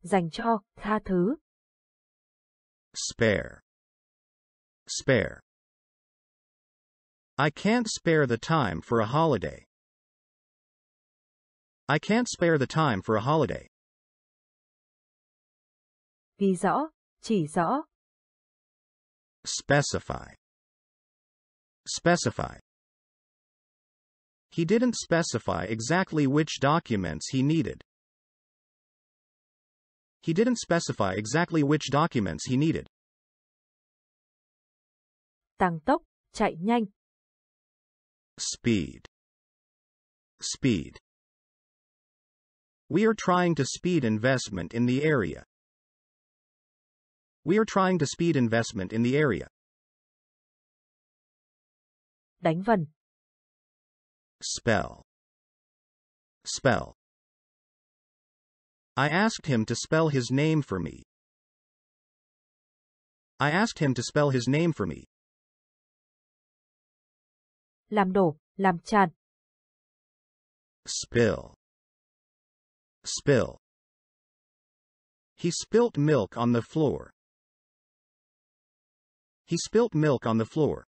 dành cho, tha thứ. Spare. Spare. I can't spare the time for a holiday. I can't spare the time for a holiday. Ghi rõ, chỉ rõ. Specify. Specify. He didn't specify exactly which documents he needed. He didn't specify exactly which documents he needed. Tăng tốc, chạy nhanh. Speed. Speed. We are trying to speed investment in the area. We are trying to speed investment in the area. Đánh vần. Spell. Spell. I asked him to spell his name for me. I asked him to spell his name for me. Làm đổ, làm tràn. Spill. Spill. He spilt milk on the floor. He spilt milk on the floor.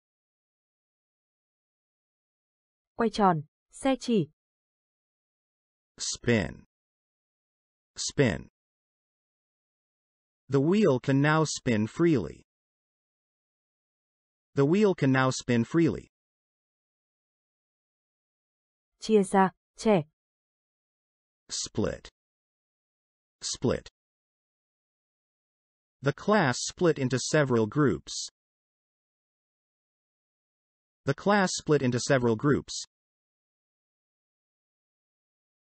Quay tròn, xe chỉ. Spin. Spin. The wheel can now spin freely. The wheel can now spin freely. Chia ra, trẻ. Split. Split. The class split into several groups. The class split into several groups.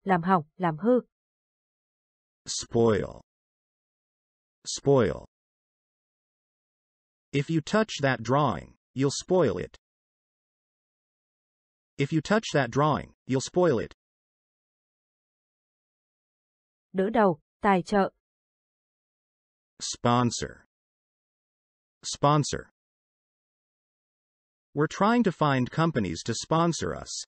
Làm hỏng, làm hư. Spoil. Spoil. If you touch that drawing, you'll spoil it. If you touch that drawing, you'll spoil it. Đỡ đầu, tài trợ. Sponsor. Sponsor. We're trying to find companies to sponsor us.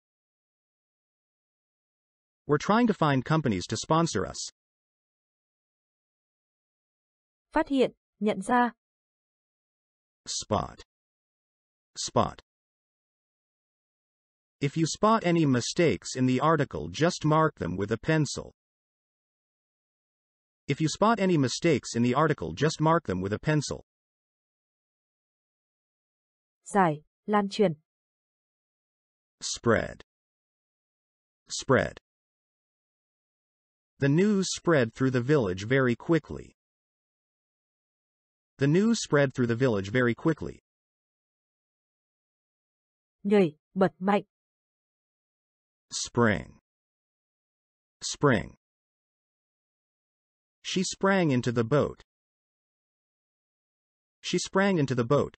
We're trying to find companies to sponsor us. Phát hiện, nhận ra. Spot. Spot. If you spot any mistakes in the article, just mark them with a pencil. If you spot any mistakes in the article, just mark them with a pencil. Giải, lan truyền. Spread. Spread. The news spread through the village very quickly. The news spread through the village very quickly. Nhảy, bật mạnh. Spring. Spring. She sprang into the boat. She sprang into the boat.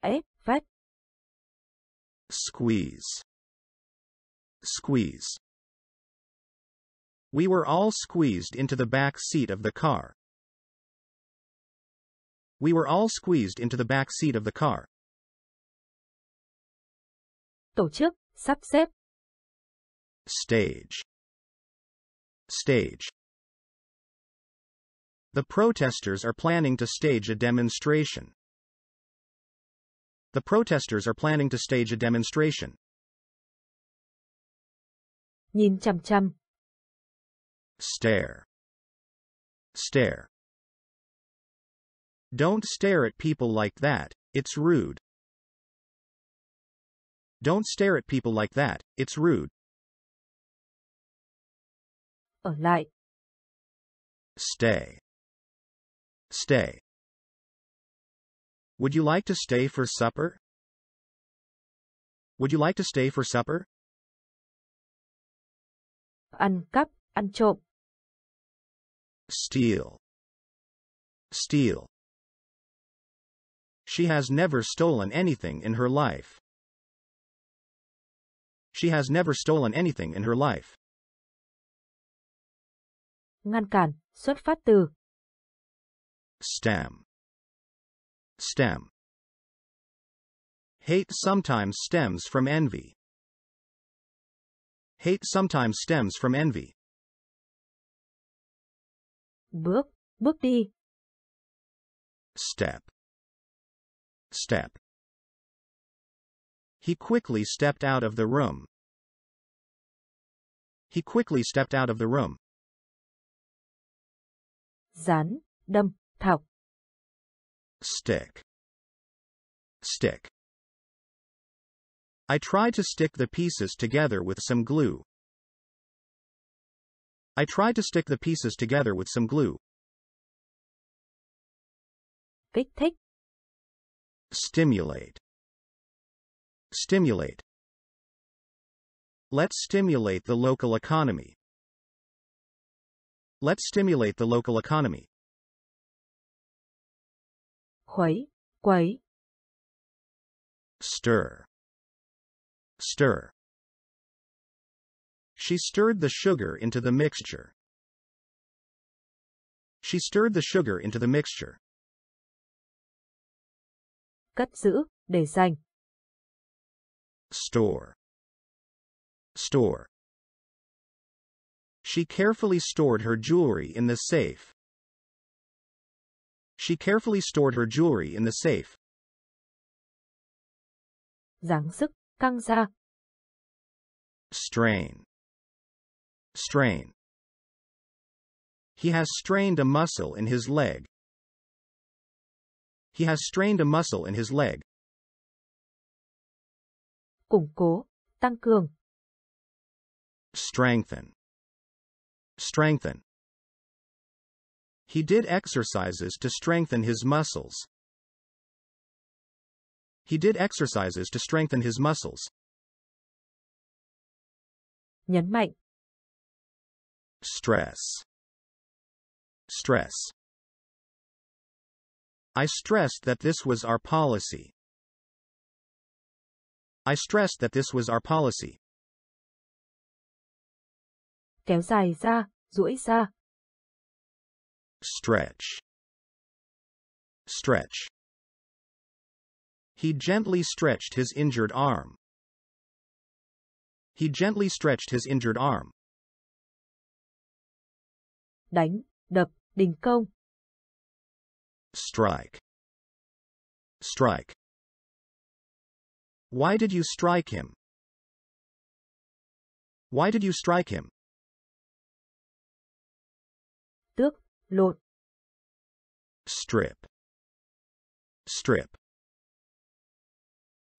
Ép, vét. Squeeze. Squeeze. We were all squeezed into the back seat of the car. We were all squeezed into the back seat of the car. Tổ chức, sắp xếp. Stage. Stage. The protesters are planning to stage a demonstration. The protesters are planning to stage a demonstration. Nhìn chằm chằm. Stare. Stare. Don't stare at people like that, it's rude. Don't stare at people like that, it's rude. Ở lại. Stay. Stay. Would you like to stay for supper? Would you like to stay for supper? Ăn cắp, ăn trộm. Steal. Steal. She has never stolen anything in her life. She has never stolen anything in her life. Ngăn cản, xuất phát từ. Stem. Stem. Hate sometimes stems from envy. Hate sometimes stems from envy. Bước, bước đi. Step. Step. He quickly stepped out of the room. He quickly stepped out of the room. Dán, đâm, thọc. Stick. Stick. I tried to stick the pieces together with some glue. I tried to stick the pieces together with some glue. Kích thích. Stimulate. Stimulate. Let's stimulate the local economy. Let's stimulate the local economy. Khuấy, quấy. Stir. Stir. She stirred the sugar into the mixture. She stirred the sugar into the mixture. Cất giữ, để dành. Store. Store. She carefully stored her jewelry in the safe. She carefully stored her jewelry in the safe. Giáng sức, căng ra. Strain. Strain. He has strained a muscle in his leg. He has strained a muscle in his leg. Củng cố, tăng cường. Strengthen. Strengthen. He did exercises to strengthen his muscles. He did exercises to strengthen his muscles. Nhấn mạnh. Stress. Stress. I stressed that this was our policy. I stressed that this was our policy. Kéo dài ra, duỗi ra. Stretch. Stretch. He gently stretched his injured arm. He gently stretched his injured arm. Đánh, đập, đình công. Strike. Strike. Why did you strike him? Why did you strike him? Tước, lột. Strip. Strip.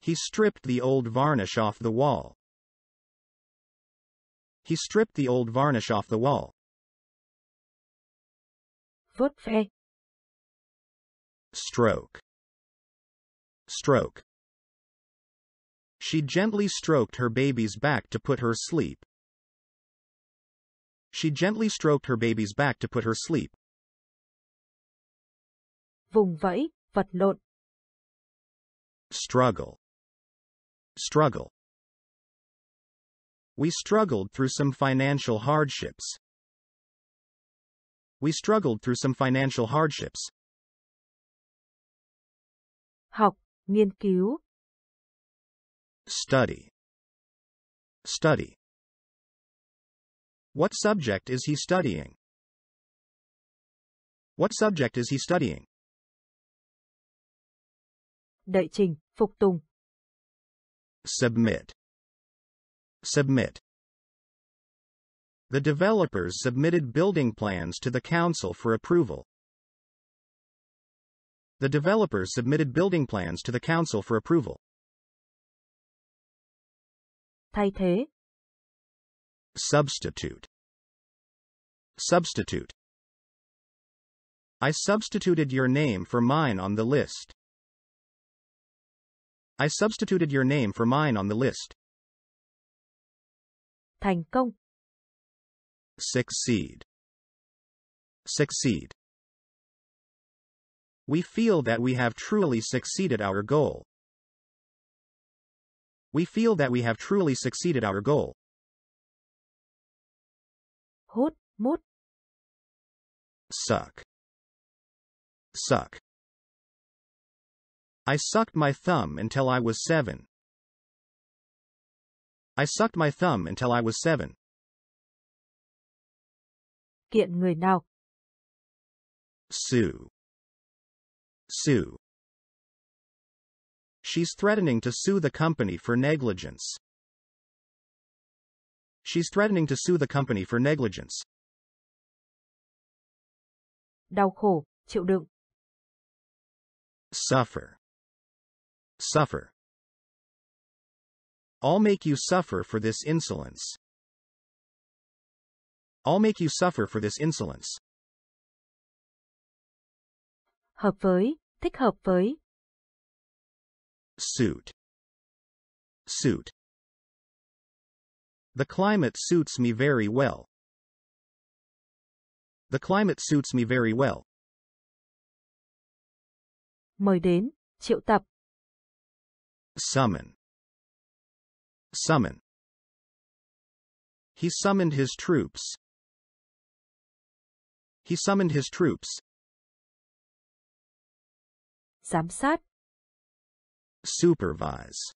He stripped the old varnish off the wall. He stripped the old varnish off the wall. Vuốt ve. Stroke. Stroke. She gently stroked her baby's back to put her sleep. She gently stroked her baby's back to put her sleep. Vùng vẫy, vật lộn. Struggle. Struggle. We struggled through some financial hardships. We struggled through some financial hardships. Học, nghiên cứu. Study. Study. What subject is he studying? What subject is he studying? Đợi trình, phục tùng. Submit. Submit. The developers submitted building plans to the council for approval. The developers submitted building plans to the council for approval. Thay thế. Substitute. Substitute. I substituted your name for mine on the list. I substituted your name for mine on the list. Thành công. Succeed. Succeed. We feel that we have truly succeeded our goal. We feel that we have truly succeeded our goal. Hút, mút. Suck. Suck. I sucked my thumb until I was 7. I sucked my thumb until I was 7. Kiện người nào. Sue. Sue. She's threatening to sue the company for negligence. She's threatening to sue the company for negligence. Đau khổ, chịu đựng. Suffer. Suffer. I'll make you suffer for this insolence. I'll make you suffer for this insolence. Hợp với, thích hợp với. Suit. Suit. The climate suits me very well. The climate suits me very well. Mời đến, triệu tập. Summon. Summon. He summoned his troops. He summoned his troops. Giám sát. Supervise.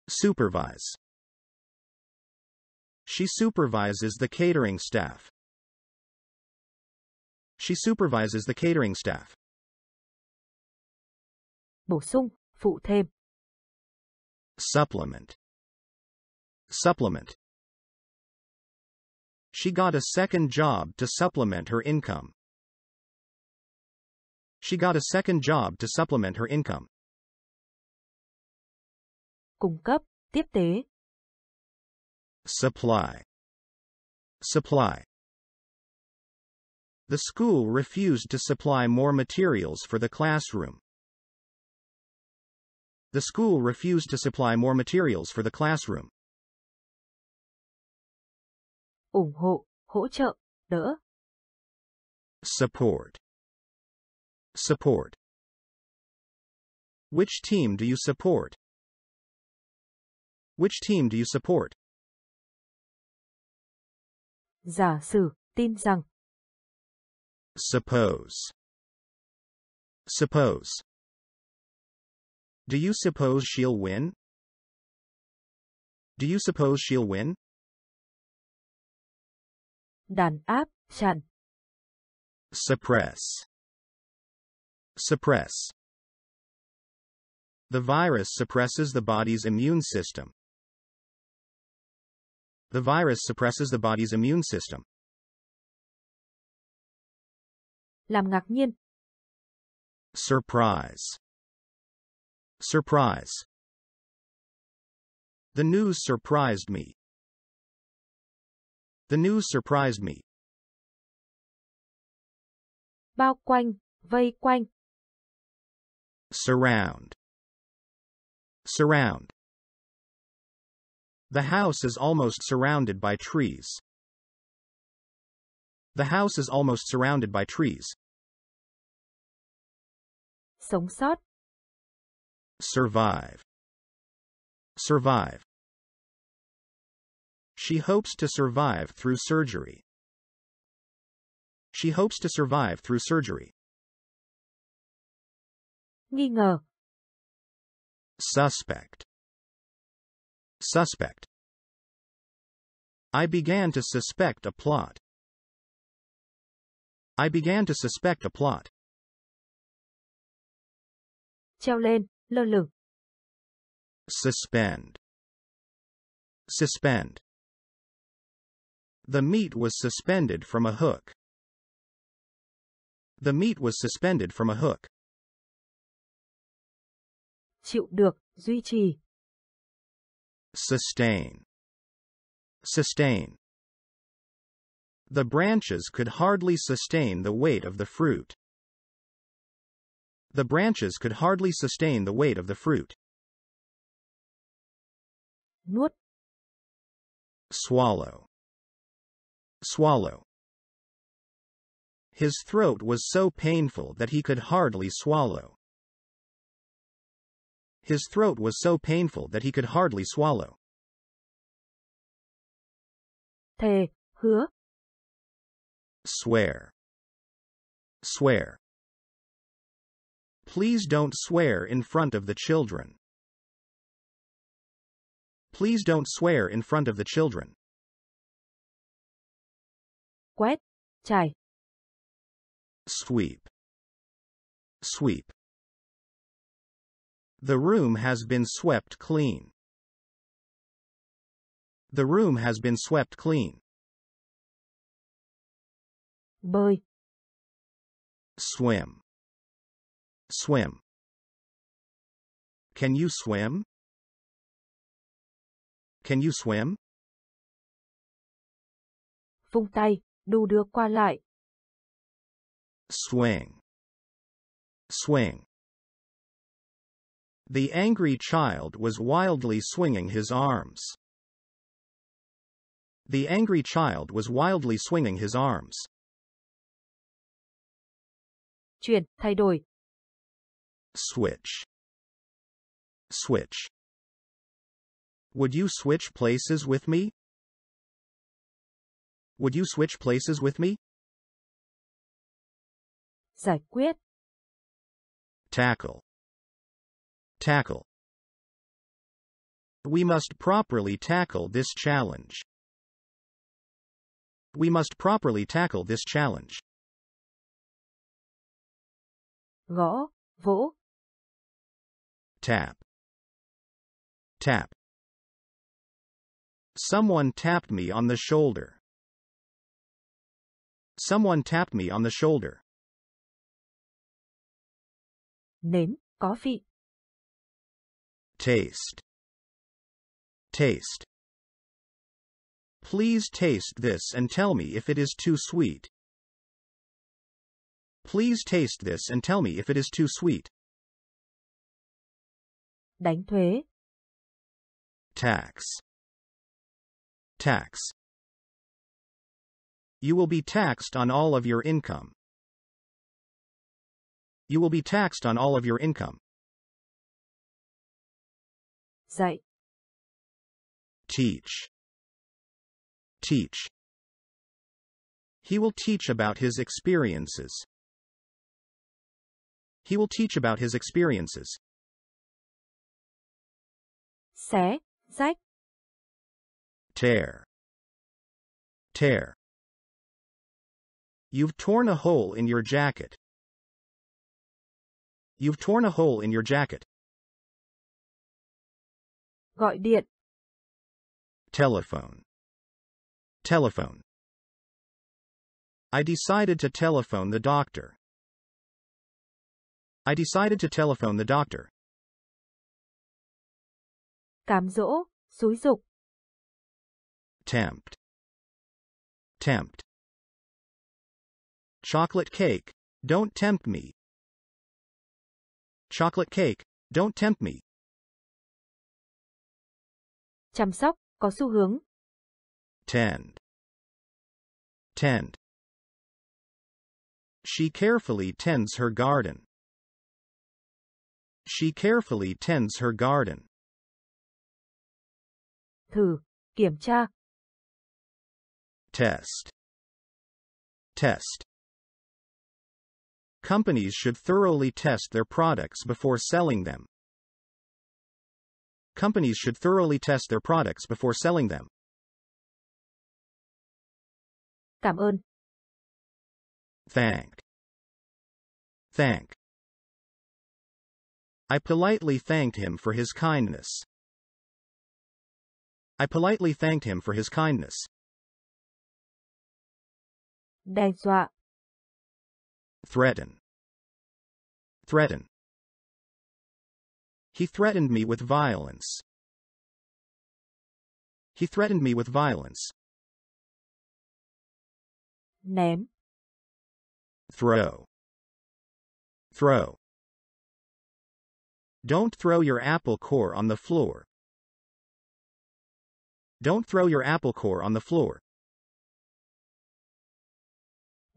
Supervise. She supervises the catering staff. She supervises the catering staff. Bổ sung, phụ thêm. Supplement. Supplement. She got a second job to supplement her income. She got a second job to supplement her income. Cung cấp, tiếp tế. Supply. Supply. The school refused to supply more materials for the classroom. The school refused to supply more materials for the classroom. Ủng hộ, hỗ trợ, đỡ. Support. Support. Which team do you support? Which team do you support? Giả sử, tin rằng. Suppose. Suppose. Do you suppose she'll win? Do you suppose she'll win? Đàn áp, chặn. Suppress. Suppress. The virus suppresses the body's immune system. The virus suppresses the body's immune system. Làm ngạc nhiên. Surprise. Surprise. The news surprised me. The news surprised me. Bao quanh, vây quanh. Surround. Surround. The house is almost surrounded by trees. The house is almost surrounded by trees. Sống sót. Survive. Survive. She hopes to survive through surgery. She hopes to survive through surgery. Nghi ngờ. Suspect. Suspect. I began to suspect a plot. I began to suspect a plot. Treo lên, lơ lửng. Suspend. Suspend. The meat was suspended from a hook. The meat was suspended from a hook. Chịu được, duy trì. Sustain. Sustain. The branches could hardly sustain the weight of the fruit. The branches could hardly sustain the weight of the fruit. Nuốt. Swallow. Swallow. His throat was so painful that he could hardly swallow. His throat was so painful that he could hardly swallow. Thề, hứa. Swear. Swear. Please don't swear in front of the children. Please don't swear in front of the children. Quét, chải. Sweep. Sweep. The room has been swept clean. The room has been swept clean. Bơi. Swim. Swim. Can you swim? Can you swim? Vung tay, đu đưa qua lại. Swing. Swing. The angry child was wildly swinging his arms. The angry child was wildly swinging his arms. Chuyển, thay đổi. Switch. Switch. Would you switch places with me? Would you switch places with me? Giải quyết. Tackle. Tackle. We must properly tackle this challenge. We must properly tackle this challenge. Gõ, vỗ. Tap. Tap. Someone tapped me on the shoulder. Someone tapped me on the shoulder. Nếm, có vị. Taste. Taste. Please taste this and tell me if it is too sweet. Please taste this and tell me if it is too sweet. Đánh thuế. Tax. Tax. You will be taxed on all of your income. You will be taxed on all of your income. Dạy. Teach. Teach. He will teach about his experiences. He will teach about his experiences. Xé, rách. Tear. Tear. You've torn a hole in your jacket. You've torn a hole in your jacket. Gọi điện. Telephone. Telephone. I decided to telephone the doctor. I decided to telephone the doctor. Cám dỗ, xúi giục. Tempt. Tempt. Chocolate cake, don't tempt me. Chocolate cake, don't tempt me. Chăm sóc, có xu hướng. Tend. Tend. She carefully tends her garden. She carefully tends her garden. Thử, kiểm tra. Test. Test. Companies should thoroughly test their products before selling them. Companies should thoroughly test their products before selling them. Cảm ơn. Thank. Thank. I politely thanked him for his kindness. I politely thanked him for his kindness. Đe dọa. Threaten. Threaten. He threatened me with violence. He threatened me with violence. Ném. Throw. Throw. Don't throw your apple core on the floor. Don't throw your apple core on the floor.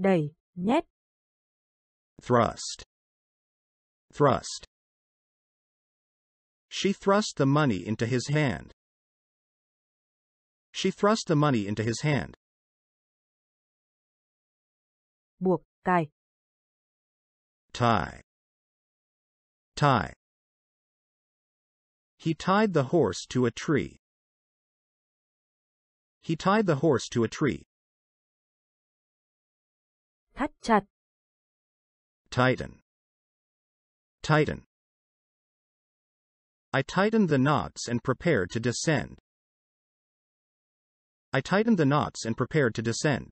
Đẩy, nhét. Thrust. Thrust. She thrust the money into his hand. She thrust the money into his hand. Buộc, cài. Tie. Tie. He tied the horse to a tree. He tied the horse to a tree. Thắt chặt. Tighten. Tighten. I tightened the knots and prepared to descend. I tightened the knots and prepared to descend.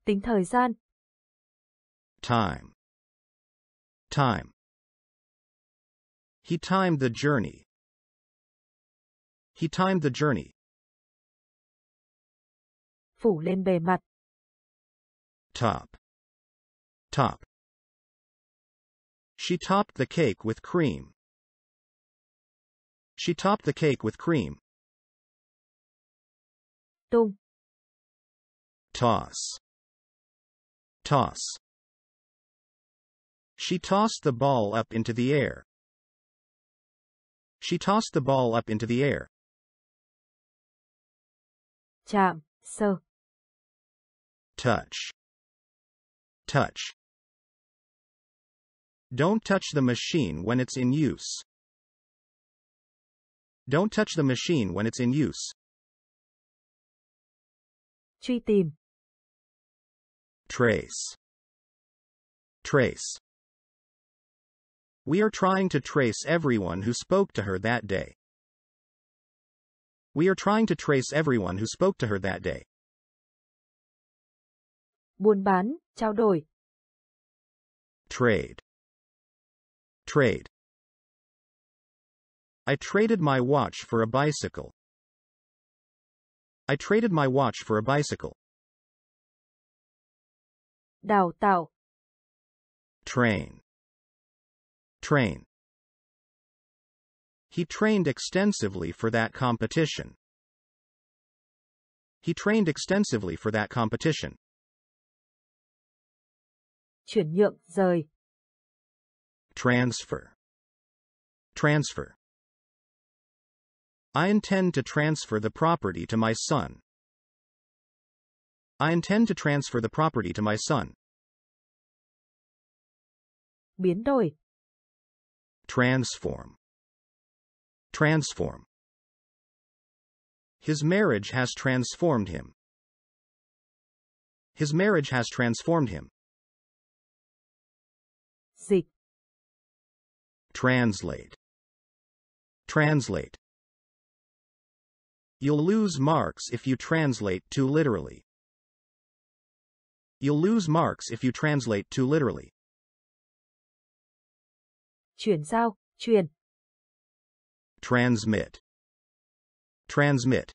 Tính thời gian. Time. Time. He timed the journey. He timed the journey. Phủ lên bề mặt. Top. Top. She topped the cake with cream. She topped the cake with cream. Tung. Toss. Toss. She tossed the ball up into the air. She tossed the ball up into the air. Chạm, sờ. Touch. Touch. Don't touch the machine when it's in use. Don't touch the machine when it's in use. Truy tìm. Trace. Trace. We are trying to trace everyone who spoke to her that day. We are trying to trace everyone who spoke to her that day. Buôn bán, trao đổi. Trade. Trade. I traded my watch for a bicycle. I traded my watch for a bicycle. Đào tạo. Train. Train. He trained extensively for that competition. He trained extensively for that competition. Chuyển nhượng, rời. Transfer. Transfer. I intend to transfer the property to my son. I intend to transfer the property to my son. Biến đổi. Transform. Transform. His marriage has transformed him. His marriage has transformed him. Dịch. Translate. Translate. You'll lose marks if you translate too literally. You'll lose marks if you translate too literally. Chuyển giao, truyền. Transmit. Transmit.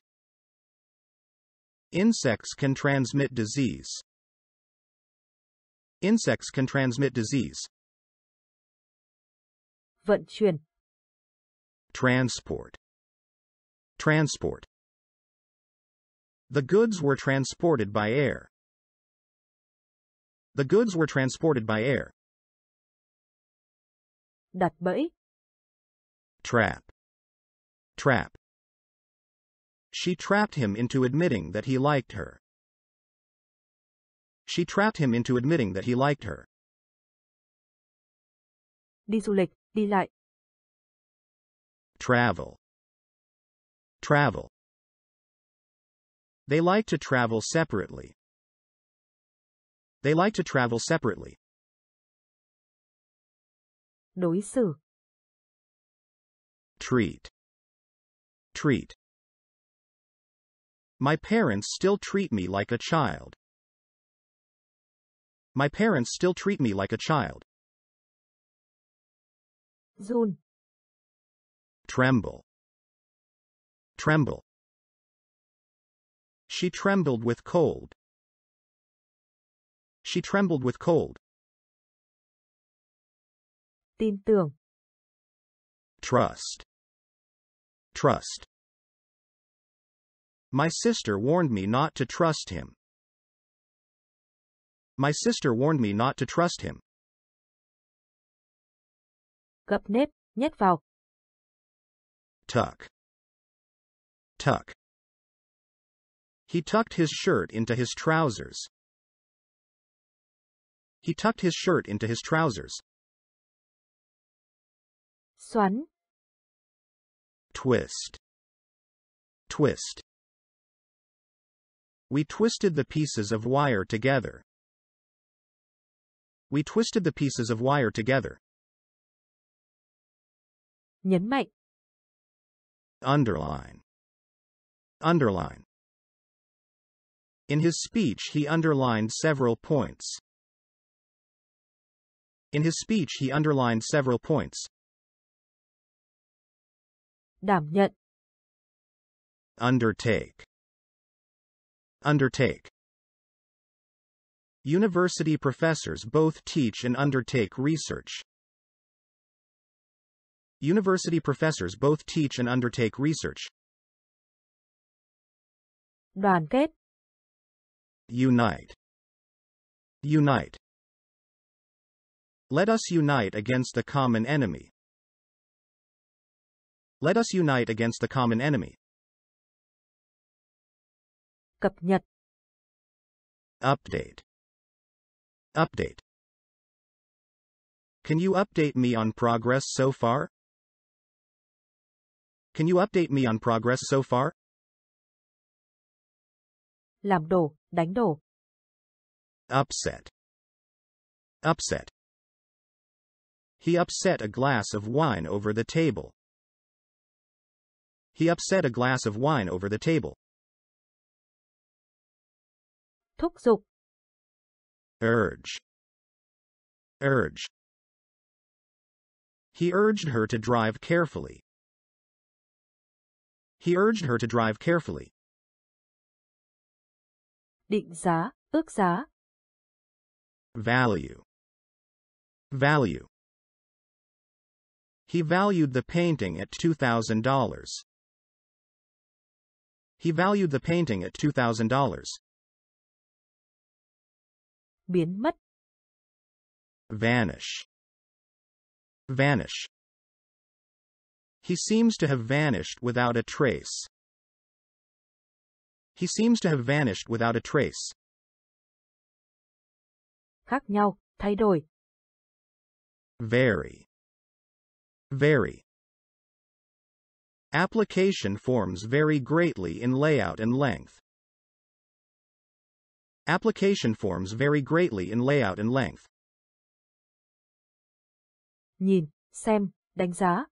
Insects can transmit disease. Insects can transmit disease. Vận chuyển. Transport. Transport. The goods were transported by air. The goods were transported by air. Đặt bẫy. Trap. Trap. She trapped him into admitting that he liked her. She trapped him into admitting that he liked her. Đi du lịch, đi lại. Travel. Travel. They like to travel separately. They like to travel separately. Đối xử. Treat. Treat. My parents still treat me like a child. My parents still treat me like a child. Run. Tremble. Tremble. She trembled with cold. She trembled with cold. Tin tưởng. Trust. Trust. My sister warned me not to trust him. My sister warned me not to trust him. Gập nếp, nhét vào. Tuck. Tuck. He tucked his shirt into his trousers. He tucked his shirt into his trousers. Xoắn. Twist. Twist. We twisted the pieces of wire together. We twisted the pieces of wire together. Nhấn mạnh. Underline. Underline. In his speech he underlined several points. In his speech he underlined several points. Đảm nhận. Undertake. Undertake. University professors both teach and undertake research. University professors both teach and undertake research. Đoàn kết. Unite. Unite. Let us unite against the common enemy. Let us unite against the common enemy. Cập nhật. Update. Update. Can you update me on progress so far? Can you update me on progress so far? Làm đổ, đánh đổ. Upset. Upset. He upset a glass of wine over the table. He upset a glass of wine over the table. Thúc giục. Urge. Urge. He urged her to drive carefully. He urged her to drive carefully. Định giá, ước giá. Value. Value. He valued the painting at $2,000. He valued the painting at $2,000. Biến mất. Vanish. Vanish. He seems to have vanished without a trace. He seems to have vanished without a trace. Khác nhau, thay đổi. Vary. Vary. Application forms vary greatly in layout and length. Application forms vary greatly in layout and length. Nhìn, xem, đánh giá.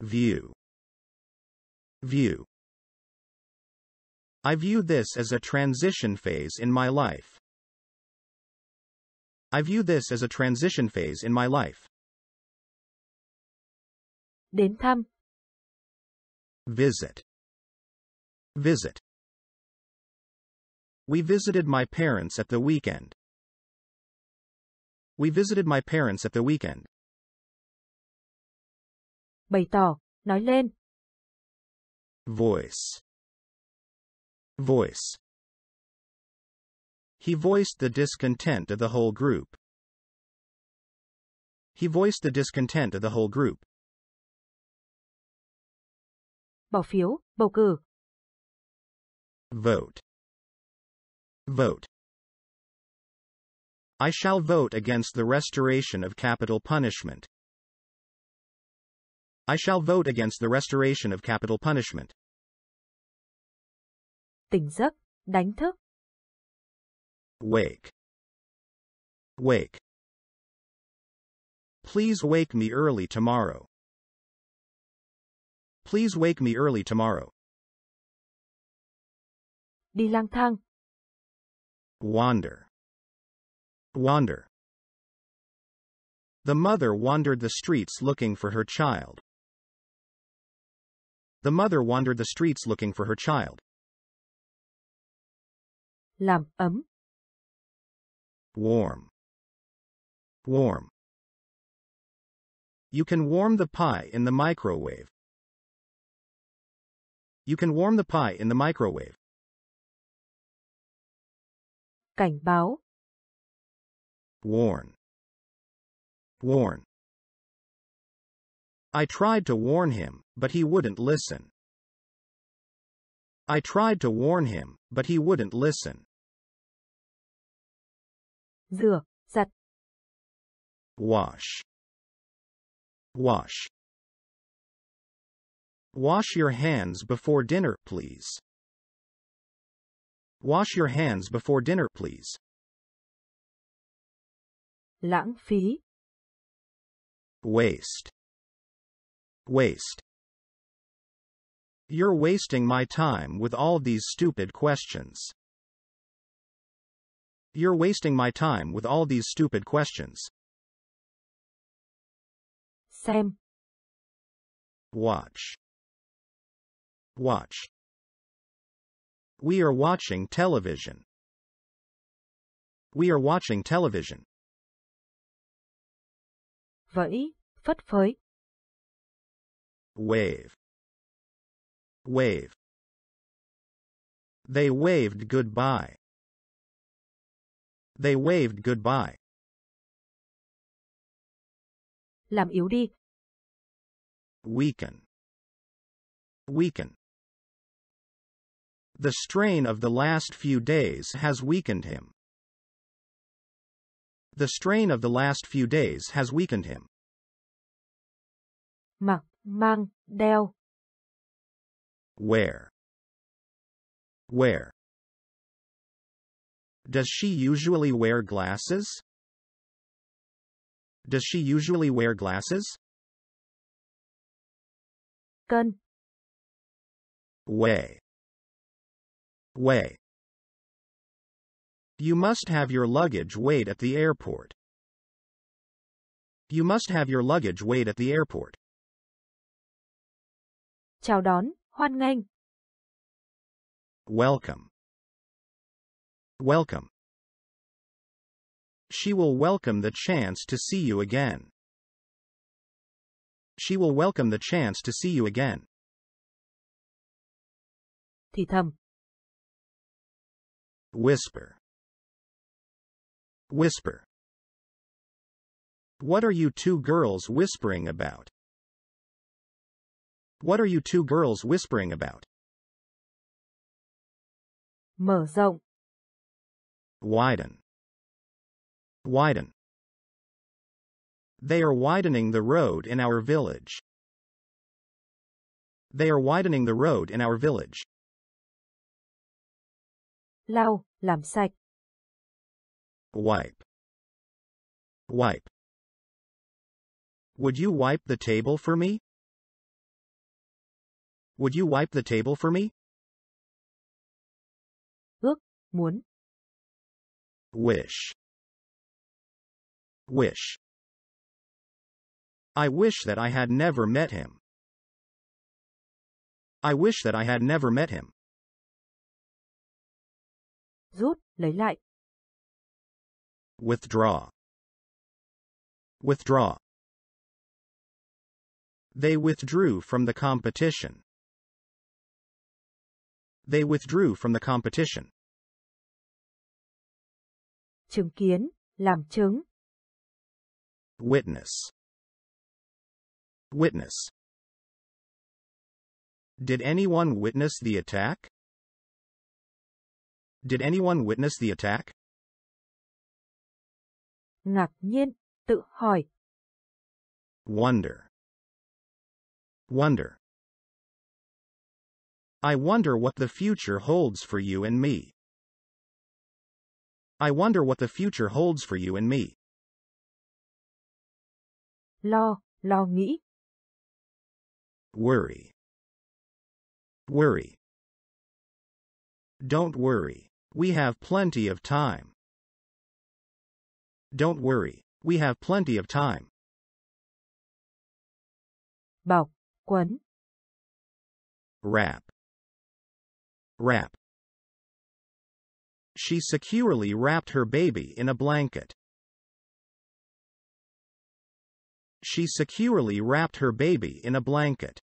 View. View. I view this as a transition phase in my life. I view this as a transition phase in my life. Đến thăm. Visit. Visit. We visited my parents at the weekend. We visited my parents at the weekend. Bày tỏ, nói lên. Voice. Voice. He voiced the discontent of the whole group. He voiced the discontent of the whole group. Bỏ phiếu, bầu cử. Vote. Vote. I shall vote against the restoration of capital punishment. I shall vote against the restoration of capital punishment. Tỉnh giấc, đánh thức. Wake. Wake. Please wake me early tomorrow. Please wake me early tomorrow. Đi lang thang. Wander. Wander. The mother wandered the streets looking for her child. The mother wandered the streets looking for her child. Làm ấm. Warm. Warm. You can warm the pie in the microwave. You can warm the pie in the microwave. Cảnh báo. Warn. Warn. I tried to warn him, but he wouldn't listen. I tried to warn him, but he wouldn't listen. Rửa, giặt. Wash. Wash. Wash your hands before dinner, please. Wash your hands before dinner, please. lãng phí. Waste. Waste. You're wasting my time with all these stupid questions. You're wasting my time with all these stupid questions. Xem. Watch. Watch. We are watching television. We are watching television. Vẫy, phất phới. Wave. Wave. They waved goodbye. They waved goodbye. Làm yếu đi. Weaken. Weaken. The strain of the last few days has weakened him. The strain of the last few days has weakened him. Mặc, mang, đeo. Wear. Wear. Does she usually wear glasses? Does she usually wear glasses? Cân. Weigh. Weigh. You must have your luggage weighed at the airport. You must have your luggage weighed at the airport. Chào đón, hoan nghênh. Welcome. Welcome. She will welcome the chance to see you again. She will welcome the chance to see you again. Thì thầm. Whisper. Whisper. What are you two girls whispering about? What are you two girls whispering about? Mở rộng. Widen. Widen. They are widening the road in our village. They are widening the road in our village. Lau, làm sạch. Wipe. Wipe. Would you wipe the table for me? Would you wipe the table for me? Ước, muốn. Wish. Wish. I wish that I had never met him. I wish that I had never met him. Rút, lấy lại. Withdraw. Withdraw. They withdrew from the competition. They withdrew from the competition. Chứng kiến, làm chứng. Witness. Witness. Did anyone witness the attack? Did anyone witness the attack? Ngạc nhiên, tự hỏi. Wonder. Wonder. I wonder what the future holds for you and me. I wonder what the future holds for you and me. Lo, lo nghĩ. Worry. Worry. Don't worry. We have plenty of time. Don't worry. We have plenty of time. Bọc, quấn. Wrap. Wrap. She securely wrapped her baby in a blanket. She securely wrapped her baby in a blanket.